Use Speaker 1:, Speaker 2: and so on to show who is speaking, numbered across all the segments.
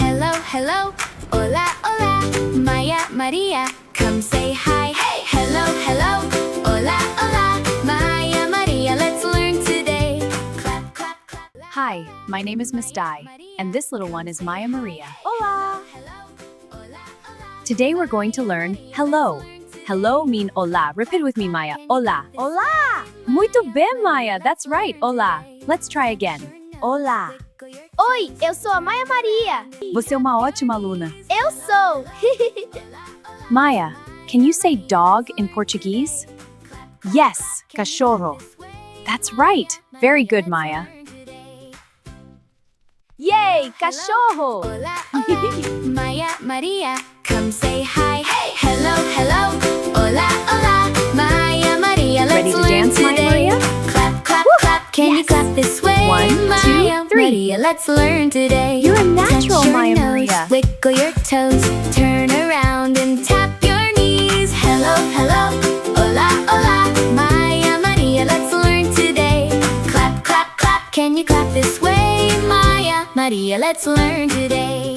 Speaker 1: hello, hello. Hola, hola. Maya, Maria, come say hi. Hey, hello, hello. Hola, hola. Maya, Maria, let's learn today. Clap, clap, clap.
Speaker 2: Hi, my name is Miss Dai, and this little one is Maya Maria.
Speaker 1: Hola.
Speaker 2: Today we're going to learn hello. Hello mean hola. Repeat with me, Maya. Hola.
Speaker 1: Hola.
Speaker 2: Muito bem, Maya. That's right. Hola. Let's try again.
Speaker 1: Hola. Oi, eu sou a Maya Maria.
Speaker 2: Você é uma ótima aluna.
Speaker 1: Eu sou.
Speaker 2: Maya, can you say dog in Portuguese? Yes, cachorro. That's right. Very good, Maya.
Speaker 1: Yay, cachorro. Hola, hola. Maya, Maria, come say hi. Hey, hello, hello. Hola, hola. Maya, Maria, let's
Speaker 2: Ready to
Speaker 1: learn
Speaker 2: dance, Maya
Speaker 1: today.
Speaker 2: Maria?
Speaker 1: Clap, clap, clap. Can you
Speaker 2: Yes.
Speaker 1: clap this way?
Speaker 2: 1, 2,
Speaker 1: Maya,
Speaker 2: 3.
Speaker 1: Maria, let's learn today.
Speaker 2: You're a natural,
Speaker 1: Touch your
Speaker 2: Maya
Speaker 1: nose,
Speaker 2: Maria.
Speaker 1: wiggle your toes, turn around and tap your knees. Hello, hello. Hola, hola. Maya, Maria, let's learn today. Clap, clap, clap. Can you clap this way? Maya, Maria, let's learn today.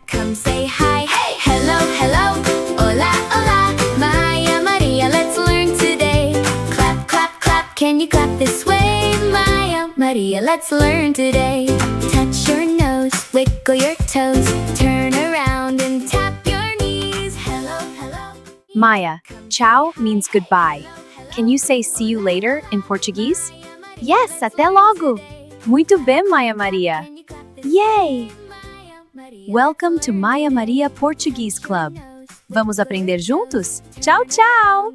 Speaker 1: Come say hi. Hey, hello, hello. Hola, hola. Maya, Maria, let's learn today. Clap, clap, clap. Can you clap this way? Maya, Maria, let's learn today. Touch your nose, wiggle your toes, turn around and tap your knees. Hello, hello.
Speaker 2: Maya, ciao means goodbye. Can you say see you later in Portuguese?
Speaker 1: Yes, até logo.
Speaker 2: Muito bem, Maya Maria.
Speaker 1: Yay!
Speaker 2: Welcome to Maya Maria Portuguese Club. Vamos aprender juntos? Tchau, tchau!